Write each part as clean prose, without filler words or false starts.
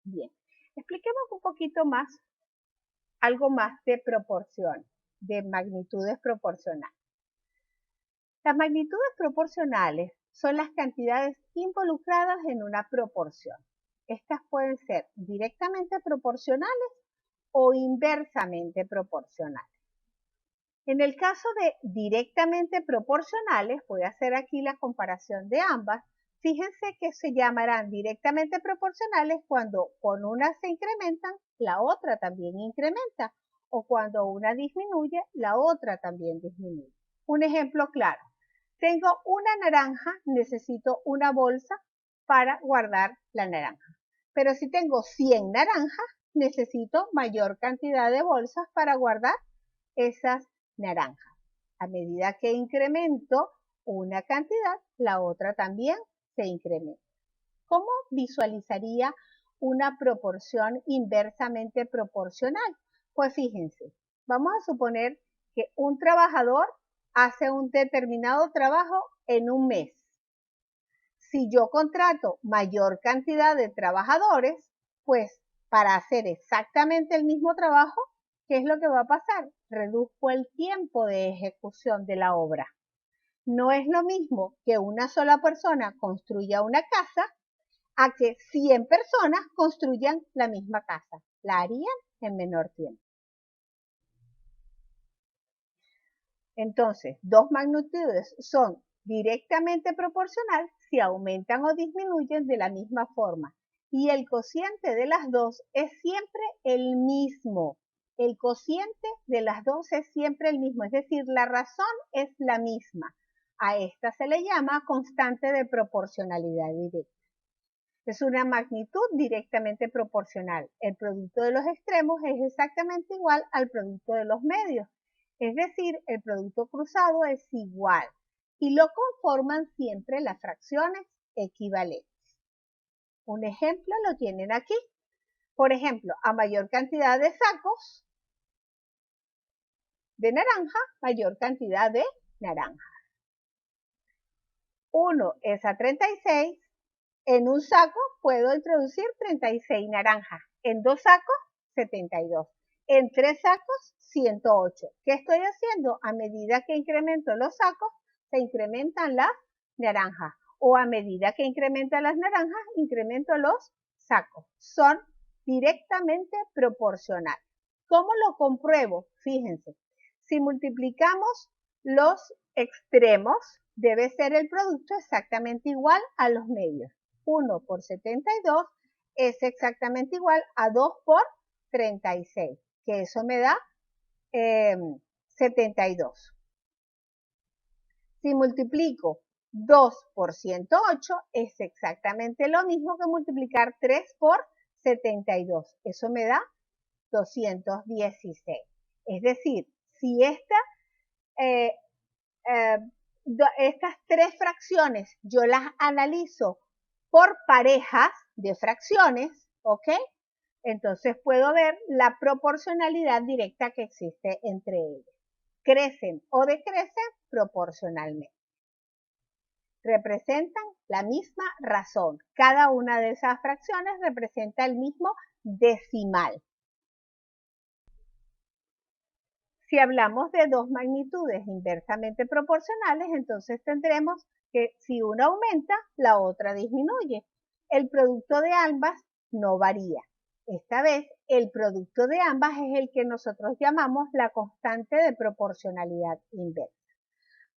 Bien, expliquemos un poquito más, algo más de proporción, de magnitudes proporcionales. Las magnitudes proporcionales son las cantidades involucradas en una proporción. Estas pueden ser directamente proporcionales o inversamente proporcionales. En el caso de directamente proporcionales, voy a hacer aquí la comparación de ambas. Fíjense que se llamarán directamente proporcionales cuando con una se incrementan, la otra también incrementa, o cuando una disminuye, la otra también disminuye. Un ejemplo claro, tengo una naranja, necesito una bolsa para guardar la naranja. Pero si tengo 100 naranjas, necesito mayor cantidad de bolsas para guardar esas naranjas. A medida que incremento una cantidad, la otra también se incrementa. ¿Cómo visualizaría una proporción inversamente proporcional? Pues fíjense, vamos a suponer que un trabajador hace un determinado trabajo en un mes. Si yo contrato mayor cantidad de trabajadores, pues para hacer exactamente el mismo trabajo, ¿qué es lo que va a pasar? Reduzco el tiempo de ejecución de la obra. No es lo mismo que una sola persona construya una casa a que 100 personas construyan la misma casa. La harían en menor tiempo. Entonces, dos magnitudes son directamente proporcional si aumentan o disminuyen de la misma forma. Y el cociente de las dos es siempre el mismo. El cociente de las dos es siempre el mismo, es decir, la razón es la misma. A esta se le llama constante de proporcionalidad directa. Es una magnitud directamente proporcional. El producto de los extremos es exactamente igual al producto de los medios. Es decir, el producto cruzado es igual y lo conforman siempre las fracciones equivalentes. Un ejemplo lo tienen aquí. Por ejemplo, a mayor cantidad de sacos de naranja, mayor cantidad de naranjas. 1 es a 36. En un saco puedo introducir 36 naranjas. En 2 sacos, 72. En 3 sacos, 108. ¿Qué estoy haciendo? A medida que incremento los sacos, se incrementan las naranjas. O a medida que incrementan las naranjas, incremento los sacos. Son directamente proporcionales. ¿Cómo lo compruebo? Fíjense, si multiplicamos los extremos, debe ser el producto exactamente igual a los medios. 1 por 72 es exactamente igual a 2 por 36, que eso me da 72. Si multiplico 2 por 108 es exactamente lo mismo que multiplicar 3 por 72. Eso me da 216. Es decir, si estas tres fracciones yo las analizo por parejas de fracciones, ¿ok? Entonces puedo ver la proporcionalidad directa que existe entre ellas. Crecen o decrecen proporcionalmente. Representan la misma razón. Cada una de esas fracciones representa el mismo decimal. Si hablamos de dos magnitudes inversamente proporcionales, entonces tendremos que si una aumenta, la otra disminuye. El producto de ambas no varía. Esta vez, el producto de ambas es el que nosotros llamamos la constante de proporcionalidad inversa.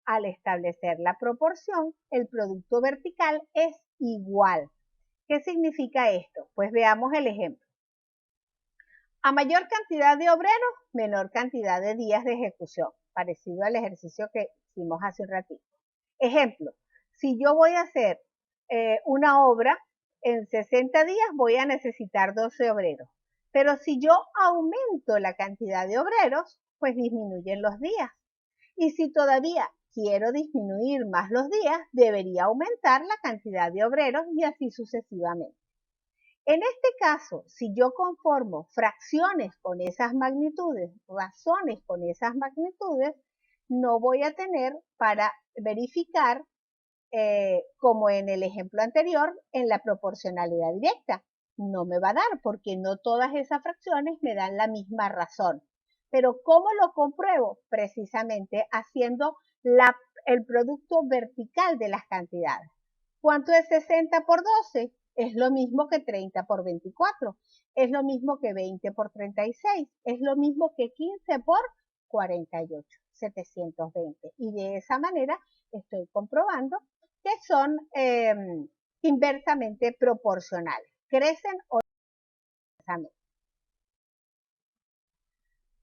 Al establecer la proporción, el producto vertical es igual. ¿Qué significa esto? Pues veamos el ejemplo. A mayor cantidad de obreros, menor cantidad de días de ejecución, parecido al ejercicio que hicimos hace un ratito. Ejemplo, si yo voy a hacer una obra, en 60 días voy a necesitar 12 obreros. Pero si yo aumento la cantidad de obreros, pues disminuyen los días. Y si todavía quiero disminuir más los días, debería aumentar la cantidad de obreros y así sucesivamente. En este caso, si yo conformo fracciones con esas magnitudes, razones con esas magnitudes, no voy a tener para verificar, como en el ejemplo anterior, en la proporcionalidad directa. no me va a dar porque no todas esas fracciones me dan la misma razón. Pero ¿cómo lo compruebo? Precisamente haciendo el producto vertical de las cantidades. ¿Cuánto es 60 por 12? Es lo mismo que 30 por 24. Es lo mismo que 20 por 36. Es lo mismo que 15 por 48. 720. Y de esa manera estoy comprobando que son inversamente proporcionales. Crecen o inversamente.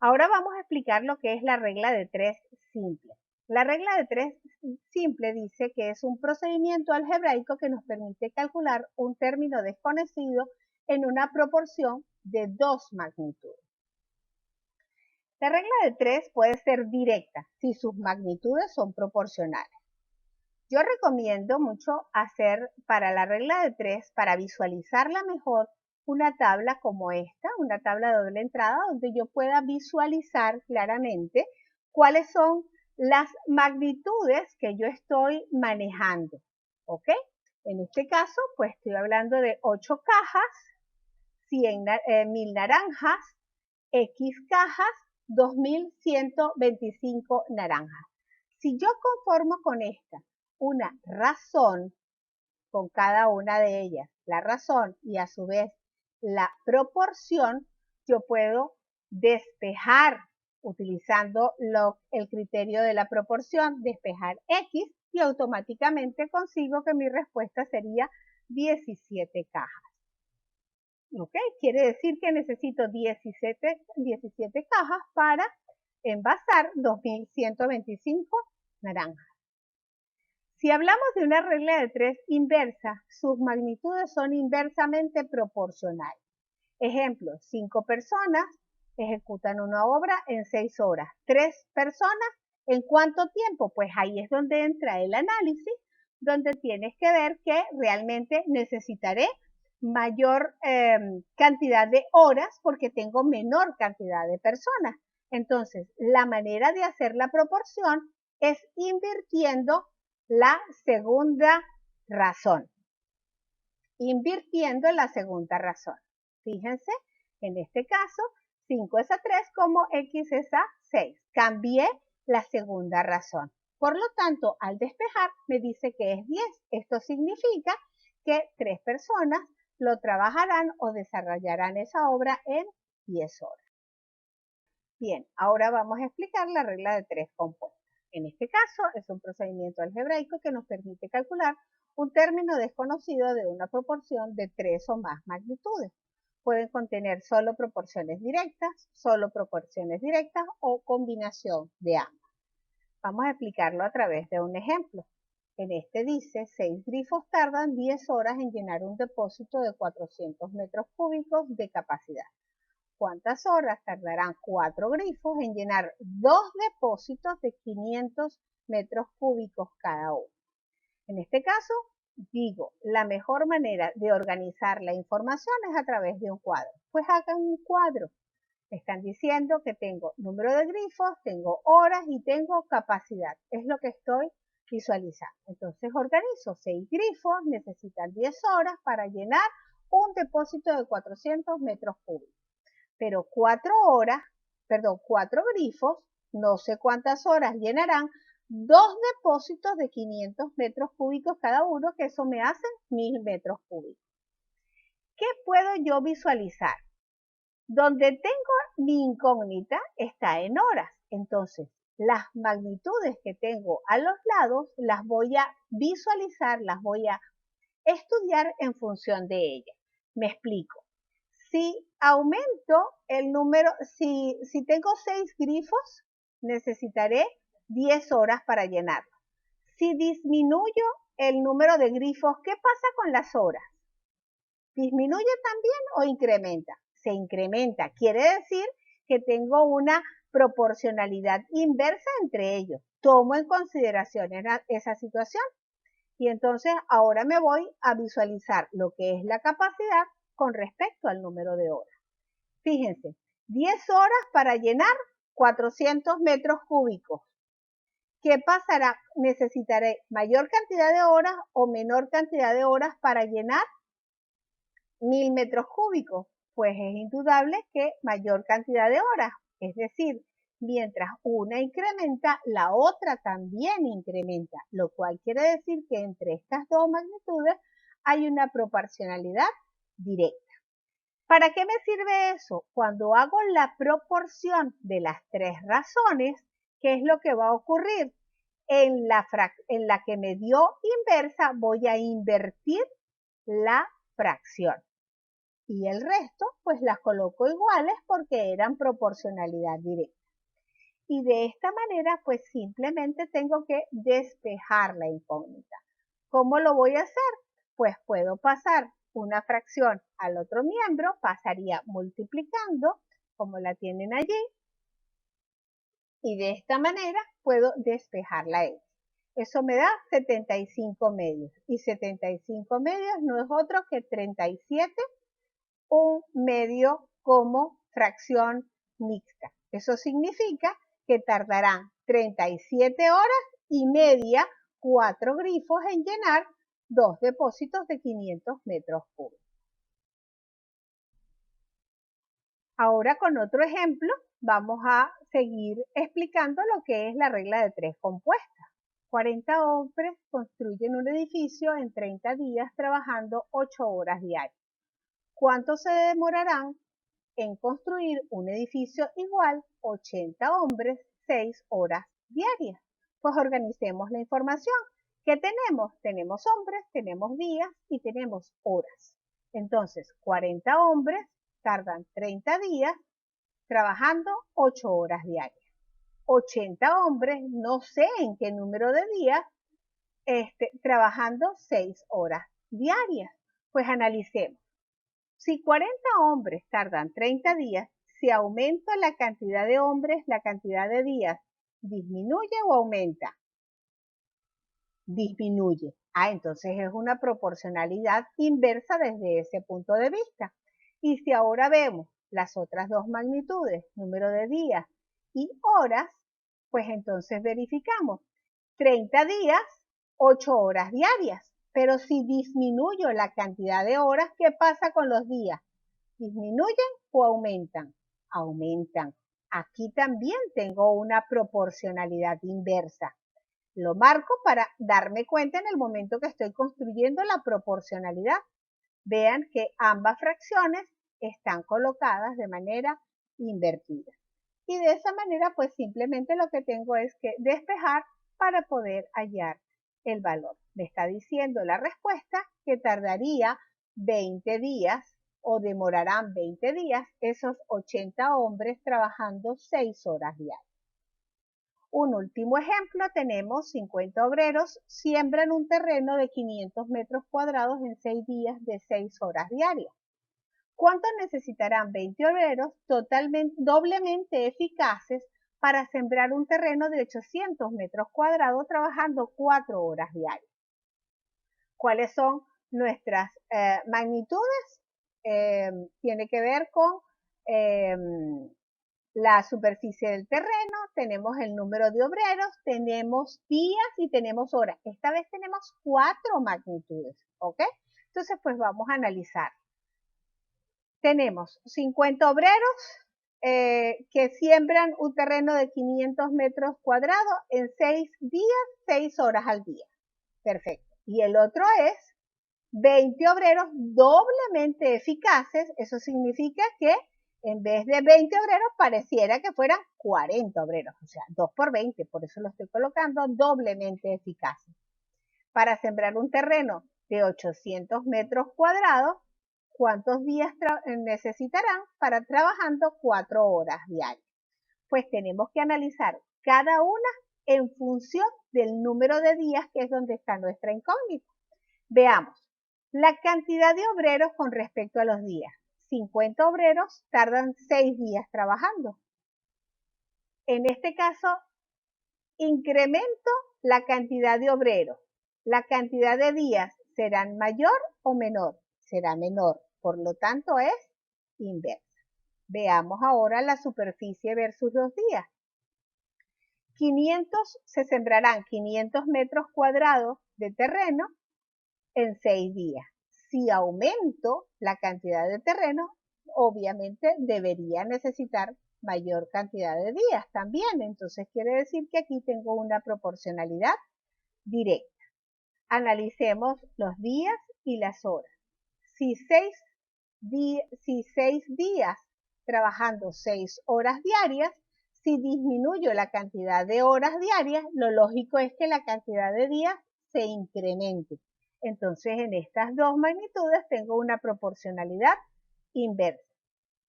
Ahora vamos a explicar lo que es la regla de 3 simple. La regla de 3 simple dice que es un procedimiento algebraico que nos permite calcular un término desconocido en una proporción de 2 magnitudes. La regla de 3 puede ser directa si sus magnitudes son proporcionales. Yo recomiendo mucho hacer para la regla de 3, para visualizarla mejor, una tabla como esta, una tabla de doble entrada, donde yo pueda visualizar claramente cuáles son las magnitudes que yo estoy manejando. ¿Ok? En este caso, pues estoy hablando de 8 cajas, 1000 naranjas, X cajas, 2125 naranjas. Si yo conformo con esta una razón con cada una de ellas, la razón y a su vez la proporción, yo puedo despejar utilizando el criterio de la proporción, despejar X y automáticamente consigo que mi respuesta sería 17 cajas. ¿Ok? Quiere decir que necesito 17 cajas para envasar 2125 naranjas. Si hablamos de una regla de 3 inversa, sus magnitudes son inversamente proporcionales. Ejemplo, 5 personas ejecutan una obra en 6 horas. 3 personas, ¿en cuánto tiempo? Pues ahí es donde entra el análisis, donde tienes que ver que realmente necesitaré mayor cantidad de horas porque tengo menor cantidad de personas. Entonces, la manera de hacer la proporción es invirtiendo la segunda razón. Invirtiendo la segunda razón. Fíjense, en este caso, 5 es a 3 como X es a 6. Cambié la segunda razón. Por lo tanto, al despejar, me dice que es 10. Esto significa que 3 personas lo trabajarán o desarrollarán esa obra en 10 horas. Bien, ahora vamos a explicar la regla de 3 compuestas. En este caso, es un procedimiento algebraico que nos permite calcular un término desconocido de una proporción de 3 o más magnitudes. Pueden contener solo proporciones directas o combinación de ambas. Vamos a explicarlo a través de un ejemplo. En este dice, 6 grifos tardan 10 horas en llenar un depósito de 400 metros cúbicos de capacidad. ¿Cuántas horas tardarán 4 grifos en llenar 2 depósitos de 500 metros cúbicos cada uno? En este caso, digo, la mejor manera de organizar la información es a través de un cuadro. Pues hagan un cuadro. Están diciendo que tengo número de grifos, tengo horas y tengo capacidad. Es lo que estoy visualizando. Entonces organizo 6 grifos, necesitan 10 horas para llenar un depósito de 400 metros cúbicos. Pero 4 grifos, no sé cuántas horas llenarán 2 depósitos de 500 metros cúbicos cada uno, que eso me hace 1000 metros cúbicos. ¿Qué puedo yo visualizar? Donde tengo mi incógnita está en horas. Entonces, las magnitudes que tengo a los lados las voy a visualizar, las voy a estudiar en función de ellas. Me explico. Si aumento el número, si tengo 6 grifos, necesitaré 10 horas para llenarlo. Si disminuyo el número de grifos, ¿qué pasa con las horas? ¿Disminuye también o incrementa? Se incrementa. Quiere decir que tengo una proporcionalidad inversa entre ellos. Tomo en consideración esa situación y entonces ahora me voy a visualizar lo que es la capacidad con respecto al número de horas. Fíjense, 10 horas para llenar 400 metros cúbicos. ¿Qué pasará? ¿Necesitaré mayor cantidad de horas o menor cantidad de horas para llenar 1000 metros cúbicos, pues es indudable que mayor cantidad de horas. Es decir, mientras una incrementa, la otra también incrementa, lo cual quiere decir que entre estas dos magnitudes hay una proporcionalidad directa. ¿Para qué me sirve eso? Cuando hago la proporción de las tres razones, ¿qué es lo que va a ocurrir? En la que me dio inversa voy a invertir la fracción. Y el resto, pues las coloco iguales porque eran proporcionalidad directa. Y de esta manera, pues simplemente tengo que despejar la incógnita. ¿Cómo lo voy a hacer? Pues puedo pasar una fracción al otro miembro, pasaría multiplicando, como la tienen allí, y de esta manera puedo despejar la x. Eso me da 75 medios, y 75 medios no es otro que 37, un medio como fracción mixta. Eso significa que tardarán 37 horas y media 4 grifos en llenar 2 depósitos de 500 metros cúbicos. Ahora con otro ejemplo vamos a seguir explicando lo que es la regla de 3 compuestas. 40 hombres construyen un edificio en 30 días trabajando 8 horas diarias. ¿Cuánto se demorarán en construir un edificio igual? 80 hombres, 6 horas diarias. Pues organicemos la información. ¿Qué tenemos? Tenemos hombres, tenemos días y tenemos horas. Entonces, 40 hombres tardan 30 días trabajando 8 horas diarias. 80 hombres, no sé en qué número de días, trabajando 6 horas diarias. Pues analicemos. Si 40 hombres tardan 30 días, si aumento la cantidad de hombres, la cantidad de días, ¿disminuye o aumenta? Disminuye. Entonces es una proporcionalidad inversa desde ese punto de vista. Y si ahora vemos las otras dos magnitudes, número de días y horas, pues entonces verificamos 30 días, 8 horas diarias. Pero si disminuyo la cantidad de horas, ¿qué pasa con los días? ¿Disminuyen o aumentan? Aumentan. Aquí también tengo una proporcionalidad inversa. Lo marco para darme cuenta en el momento que estoy construyendo la proporcionalidad. Vean que ambas fracciones están colocadas de manera invertida. Y de esa manera, pues simplemente lo que tengo es que despejar para poder hallar el valor. Me está diciendo la respuesta que tardaría 20 días o demorarán 20 días esos 80 hombres trabajando 6 horas diarias. Un último ejemplo, tenemos 50 obreros, siembran un terreno de 500 metros cuadrados en 6 días de 6 horas diarias. ¿Cuánto necesitarán 20 obreros doblemente eficaces para sembrar un terreno de 800 metros cuadrados trabajando 4 horas diarias? ¿Cuáles son nuestras magnitudes? Tiene que ver con la superficie del terreno, tenemos el número de obreros, tenemos días y tenemos horas. Esta vez tenemos 4 magnitudes, ¿ok? Entonces, pues vamos a analizar. Tenemos 50 obreros que siembran un terreno de 500 metros cuadrados en 6 días, 6 horas al día. Perfecto. Y el otro es 20 obreros doblemente eficaces. Eso significa que en vez de 20 obreros, pareciera que fueran 40 obreros, o sea, 2 por 20, por eso lo estoy colocando doblemente eficaces. Para sembrar un terreno de 800 metros cuadrados, ¿cuántos días necesitarán para trabajando 4 horas diarias? Pues tenemos que analizar cada una en función del número de días, que es donde está nuestra incógnita. Veamos, la cantidad de obreros con respecto a los días. 50 obreros tardan 6 días trabajando. En este caso, incremento la cantidad de obreros. La cantidad de días serán mayor o menor. Será menor, por lo tanto es inversa. Veamos ahora la superficie versus los días. 500 se sembrarán 500 metros cuadrados de terreno en 6 días. Si aumento la cantidad de terreno, obviamente debería necesitar mayor cantidad de días también. Entonces quiere decir que aquí tengo una proporcionalidad directa. Analicemos los días y las horas. Si 6 días trabajando 6 horas diarias, si disminuyo la cantidad de horas diarias, lo lógico es que la cantidad de días se incremente. Entonces, en estas dos magnitudes tengo una proporcionalidad inversa.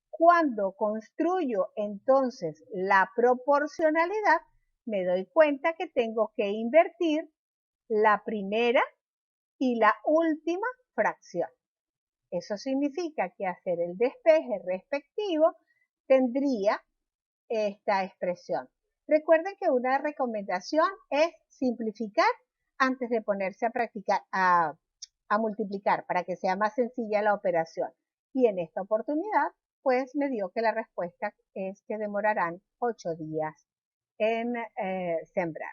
Cuando construyo entonces la proporcionalidad, me doy cuenta que tengo que invertir la primera y la última fracción. Eso significa que hacer el despeje respectivo tendría esta expresión. Recuerden que una recomendación es simplificar antes de ponerse a practicar, a multiplicar, para que sea más sencilla la operación. Y en esta oportunidad, pues me dio que la respuesta es que demorarán 8 días en sembrar.